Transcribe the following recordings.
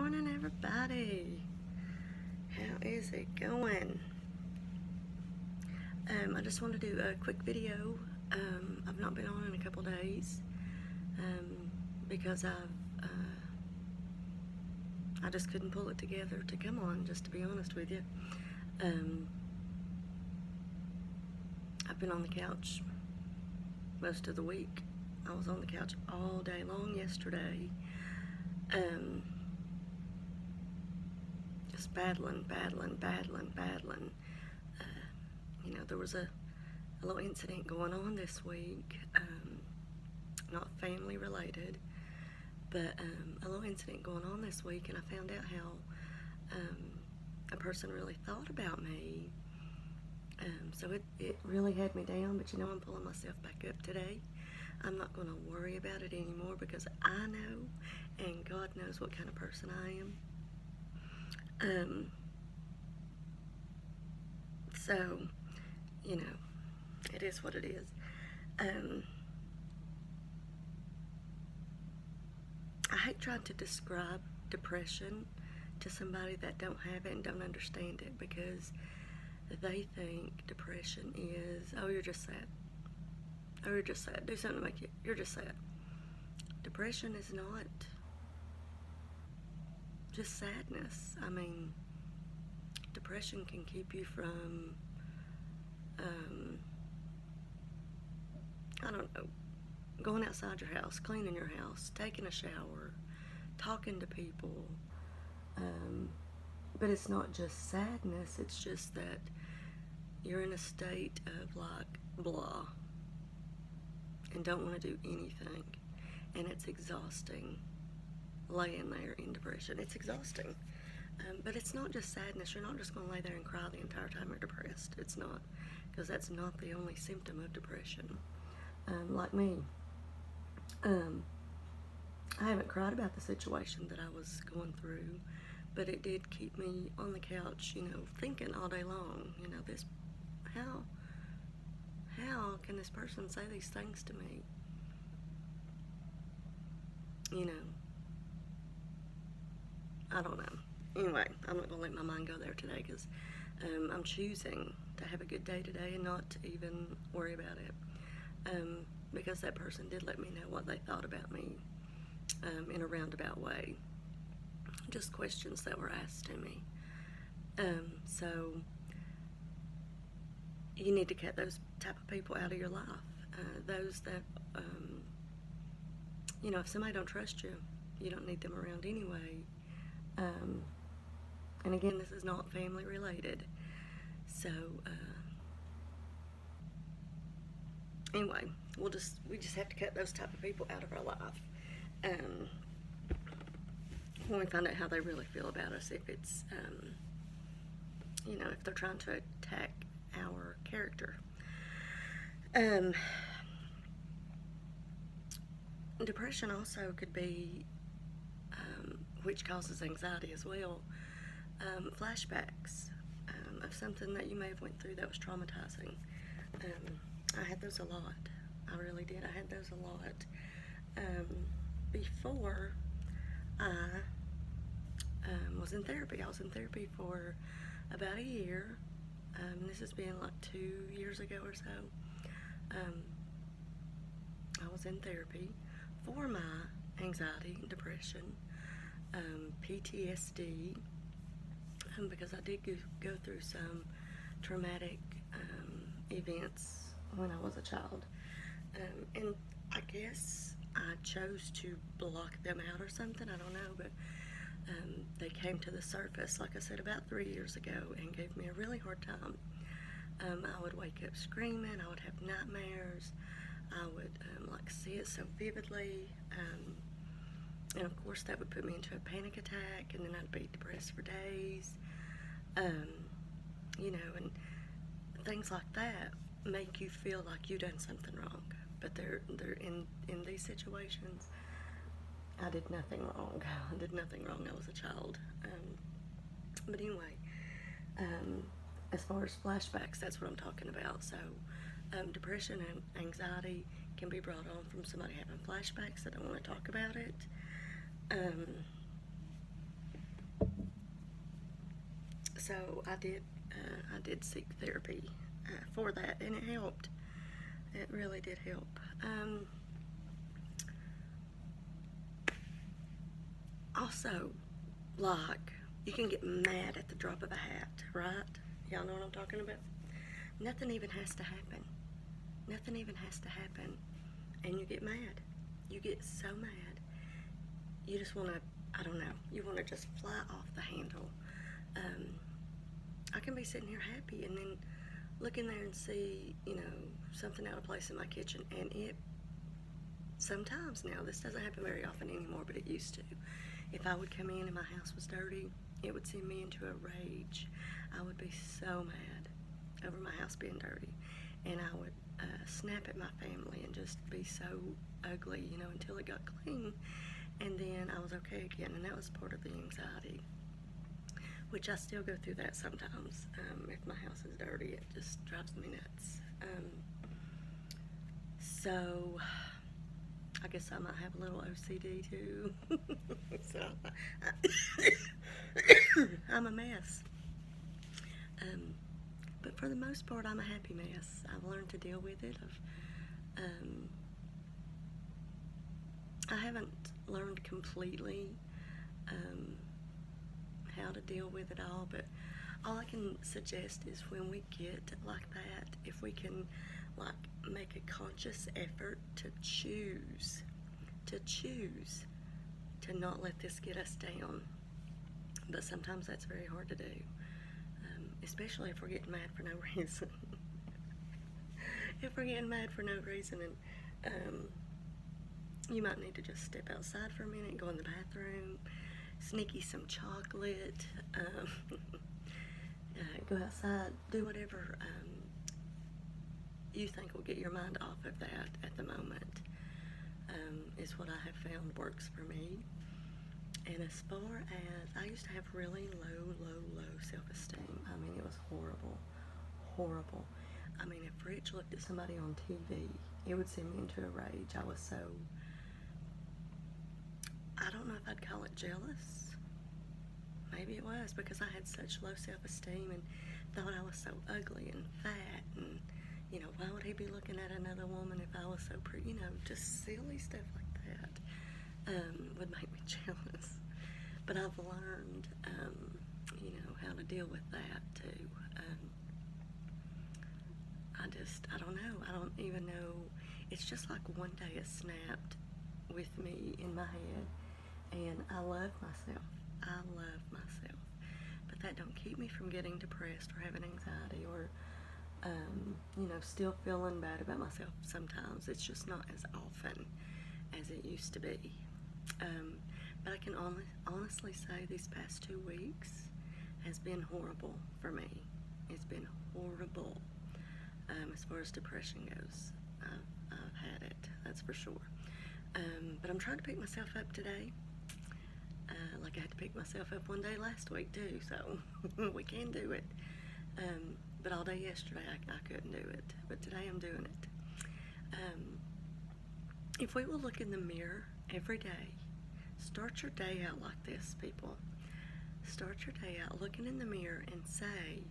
morning, everybody. How is it going? I just want to do a quick video. I've not been on in a couple days because I just couldn't pull it together to come on, just to be honest with you. I've been on the couch most of the week. I was on the couch all day long yesterday. Just battling. There was a little incident going on this week, not family related, but a little incident going on this week, and I found out how a person really thought about me. So it really had me down, but I'm pulling myself back up today. I'm not going to worry about it anymore because I know, and God knows what kind of person I am. So, it is what it is. I hate trying to describe depression to somebody that don't have it and don't understand it, because they think depression is, oh, you're just sad. Oh, you're just sad. Do something to make you're just sad. Depression is not just sadness. I mean, depression can keep you from, I don't know, going outside your house, cleaning your house, taking a shower, talking to people. But it's not just sadness, it's just that you're in a state of like blah and don't want to do anything, and it's exhausting laying there in depression. It's exhausting. But it's not just sadness. You're not just going to lay there and cry the entire time you're depressed. It's not, because that's not the only symptom of depression. Like me, I haven't cried about the situation that I was going through, but it did keep me on the couch, thinking all day long, how can this person say these things to me? I don't know. Anyway, I'm not going to let my mind go there today, because I'm choosing to have a good day today and not to even worry about it, because that person did let me know what they thought about me in a roundabout way. Just questions that were asked to me. So you need to cut those type of people out of your life. Those that, if somebody don't trust you, you don't need them around anyway. And again, this is not family related. So anyway, we just have to cut those type of people out of our life. When we find out how they really feel about us, if it's, if they're trying to attack our character. Depression also could be, which causes anxiety as well, flashbacks of something that you may have went through that was traumatizing. I had those a lot. I really did. I had those a lot before I was in therapy. I was in therapy for about a year. This has been like 2 years ago or so. I was in therapy for my anxiety, depression, PTSD, because I did go through some traumatic events when I was a child. And I guess I chose to block them out or something, I don't know, but they came to the surface, like I said, about 3 years ago, and gave me a really hard time. I would wake up screaming, I would have nightmares, I would see it so vividly, and of course that would put me into a panic attack, and then I'd be depressed for days, and things like that make you feel like you done something wrong, but they're in these situations, I did nothing wrong. I did nothing wrong. I was a child. But anyway, as far as flashbacks, that's what I'm talking about. So depression and anxiety can be brought on from somebody having flashbacks that don't want to talk about it. So I did seek therapy for that, and it helped. It really did help. Also, like, you can get mad at the drop of a hat, right? Y'all know what I'm talking about? Nothing even has to happen. Nothing even has to happen. And you get mad. You get so mad. You just want to, I don't know, you want to just fly off the handle. I can be sitting here happy and then look in there and see, something out of place in my kitchen. And it, sometimes now, this doesn't happen very often anymore, but it used to. If I would come in and my house was dirty, it would send me into a rage. I would be so mad over my house being dirty. And I would snap at my family and just be so ugly, until it got clean. And then I was okay again, and that was part of the anxiety, which I still go through that sometimes. If my house is dirty, it just drives me nuts. So I guess I might have a little OCD too. So I'm a mess. But for the most part, I'm a happy mess. I've learned to deal with it. I haven't learned completely how to deal with it all, but all I can suggest is when we get like that, if we can make a conscious effort to choose to not let this get us down. But sometimes that's very hard to do, especially if we're getting mad for no reason. If we're getting mad for no reason, and you might need to just step outside for a minute, go in the bathroom, sneaky some chocolate, go outside, do whatever you think will get your mind off of that at the moment, is what I have found works for me. And as far as, I used to have really low self-esteem. I mean, it was horrible. I mean, if Rich looked at somebody on TV, it would send me into a rage. I was so, I don't know if I'd call it jealous. Maybe it was, because I had such low self-esteem and thought I was so ugly and fat, and why would he be looking at another woman if I was so pretty? Just silly stuff like that would make me jealous. But I've learned, how to deal with that too. I don't know. I don't even know. It's just like one day it snapped with me in my head, and I love myself. But that don't keep me from getting depressed or having anxiety or, still feeling bad about myself sometimes. It's just not as often as it used to be. But I can honestly say these past 2 weeks has been horrible for me. It's been horrible as far as depression goes. I've had it, that's for sure. But I'm trying to pick myself up today. Like I had to pick myself up one day last week too, so we can do it. But all day yesterday I couldn't do it, but today I'm doing it. If we will look in the mirror every day, start your day out like this, people. Start your day out looking in the mirror and say,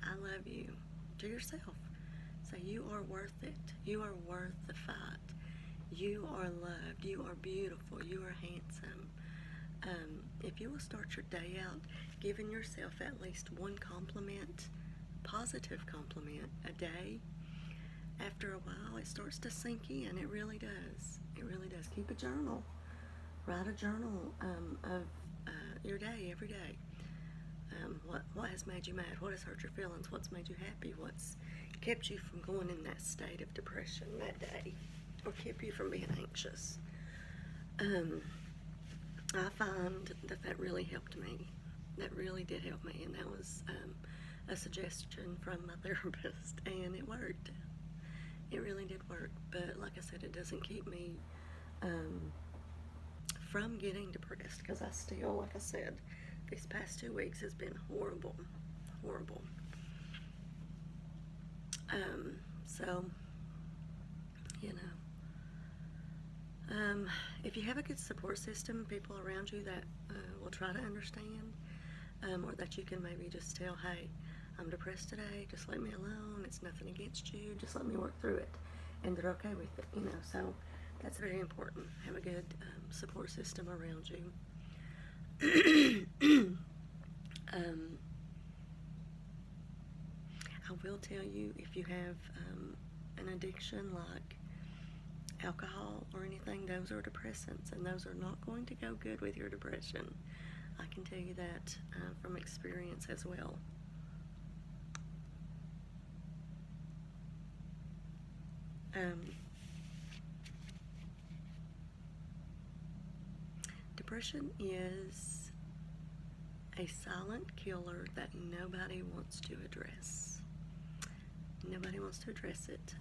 I love you, to yourself. Say, you are worth it. You are worth the fight. You are loved. You are beautiful. You are handsome. If you will start your day out giving yourself at least one compliment, positive compliment a day, after a while it starts to sink in. It really does. It really does. Keep a journal. Write a journal of your day every day. What has made you mad? What has hurt your feelings? What's made you happy? What's kept you from going in that state of depression that day, or kept you from being anxious? I find that really helped me. That really did help me, and that was a suggestion from my therapist, and it worked. It really did work, but like I said, it doesn't keep me from getting depressed, because I still, like I said, these past 2 weeks has been horrible. So, if you have a good support system, people around you that will try to understand, or that you can maybe just tell, hey, I'm depressed today, just leave me alone, it's nothing against you, just let me work through it, and they're okay with it, you know. So that's very important. Have a good support system around you. I will tell you, if you have an addiction like alcohol or anything, those are depressants, and those are not going to go good with your depression. I can tell you that from experience as well. Depression is a silent killer that nobody wants to address. Nobody wants to address it.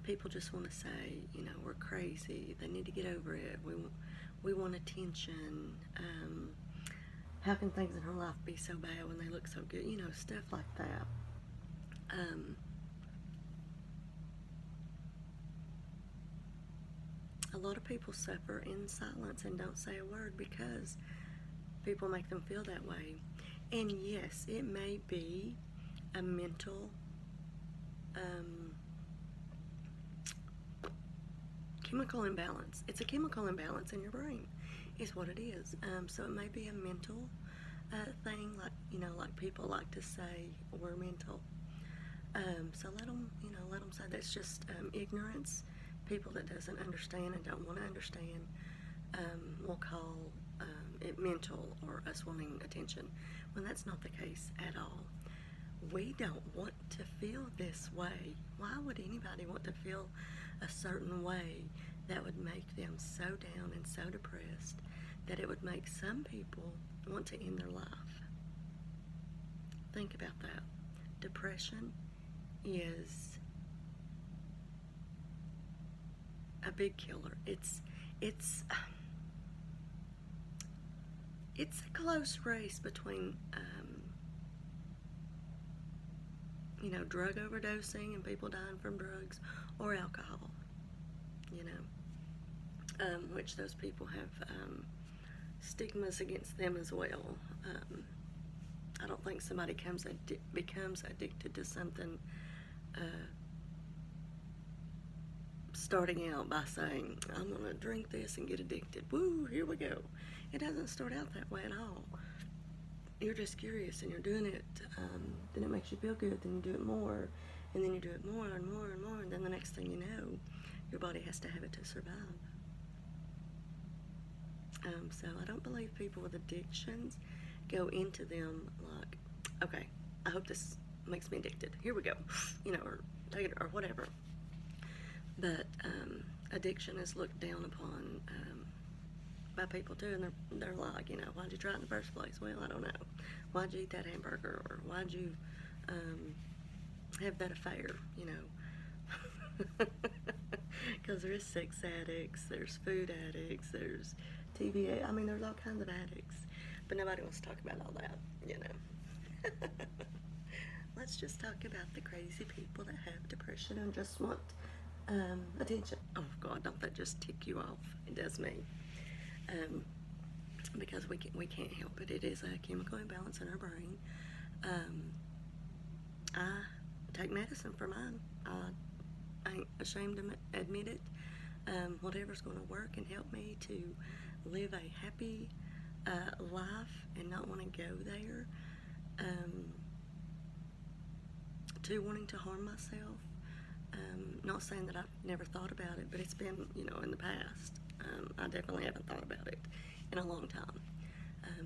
People just want to say, you know, we're crazy. They need to get over it. We want attention. How can things in her life be so bad when they look so good? You know, stuff like that. A lot of people suffer in silence and don't say a word because people make them feel that way. And yes, it may be a mental chemical imbalance. It's a chemical imbalance in your brain is what it is. So it may be a mental thing, like, you know, like people like to say we're mental. So let them say that's just ignorance. People that doesn't understand and don't want to understand will call it mental or us wanting attention, when that's not the case at all. We don't want to feel this way. Why would anybody want to feel a certain way that would make them so down and so depressed that it would make some people want to end their life? Think about that. Depression is a big killer. It's a close race between you know, drug overdosing and people dying from drugs, or alcohol, you know, which those people have stigmas against them as well. I don't think somebody becomes addicted to something starting out by saying, I'm going to drink this and get addicted. Woo, here we go. It doesn't start out that way at all. You're just curious and you're doing it. Then it makes you feel good. Then you do it more. And then you do it more and more and more. And then the next thing you know, your body has to have it to survive. So I don't believe people with addictions go into them like, okay, I hope this makes me addicted. Here we go. You know, or take it or whatever. But addiction is looked down upon by people too, and they're like, you know, why'd you try it in the first place? Well, I don't know. Why'd you eat that hamburger, or why'd you have that affair? You know, because there's sex addicts, there's food addicts, there's TV. I mean, there's all kinds of addicts, but nobody wants to talk about all that. You know. Let's just talk about the crazy people that have depression and just want attention. Oh God, don't that just tick you off? It does me. Because we can't help it. It is a chemical imbalance in our brain. I take medicine for mine. I ain't ashamed to admit it. Whatever's going to work and help me to live a happy life and not want to go there, to wanting to harm myself. Not saying that I've never thought about it, but it's been, you know, in the past. I definitely haven't thought about it in a long time.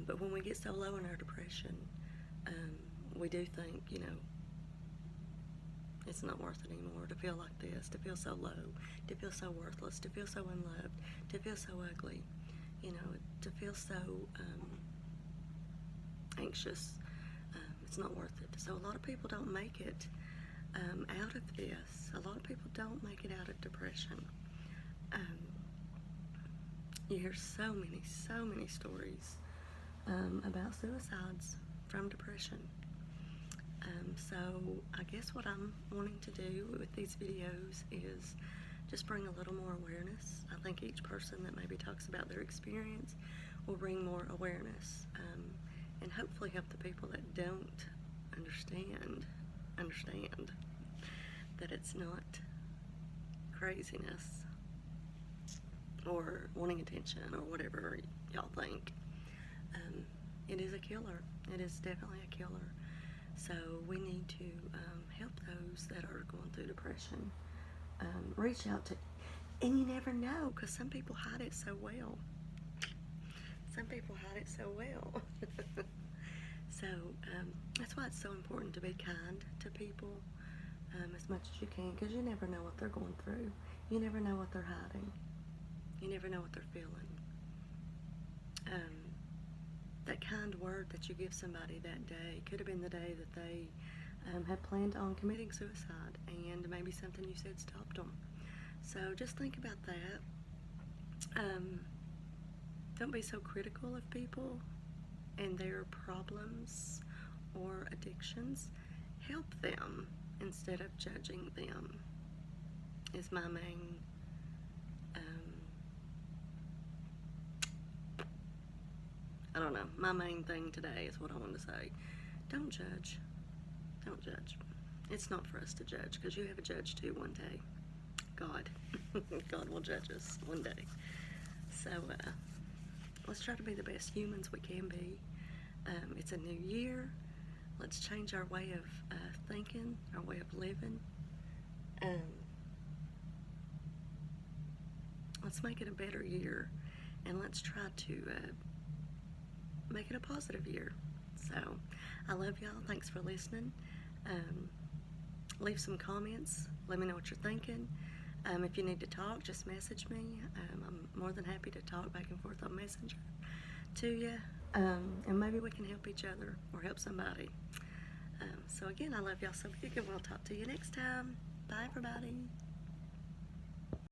But when we get so low in our depression, we do think, you know, it's not worth it anymore to feel like this, to feel so low, to feel so worthless, to feel so unloved, to feel so ugly, you know, to feel so anxious. It's not worth it. So a lot of people don't make it out of this. A lot of people don't make it out of depression. You hear so many stories about suicides from depression. So I guess what I'm wanting to do with these videos is just bring a little more awareness. I think each person that maybe talks about their experience will bring more awareness and hopefully help the people that don't understand that it's not craziness or wanting attention or whatever y'all think. It is a killer. It is definitely a killer. So we need to help those that are going through depression. Reach out to, and you never know, because some people hide it so well. Some people hide it so well. So that's why it's so important to be kind to people as much as you can, because you never know what they're going through. You never know what they're hiding. You never know what they're feeling. That kind word that you give somebody that day could have been the day that they had planned on committing suicide, and maybe something you said stopped them. So just think about that. Don't be so critical of people and their problems or addictions. Help them instead of judging them is my main my main thing today is what I want to say. Don't judge. Don't judge. It's not for us to judge, because you have a judge too one day. God. God will judge us one day. So let's try to be the best humans we can be. It's a new year. Let's change our way of thinking, our way of living. Let's make it a better year, and let's try to make it a positive year. So I love y'all. Thanks for listening. Leave some comments. Let me know what you're thinking. If you need to talk, just message me. I'm more than happy to talk back and forth on Messenger to you. And maybe we can help each other or help somebody. So again, I love y'all so big, and we'll talk to you next time. Bye, everybody.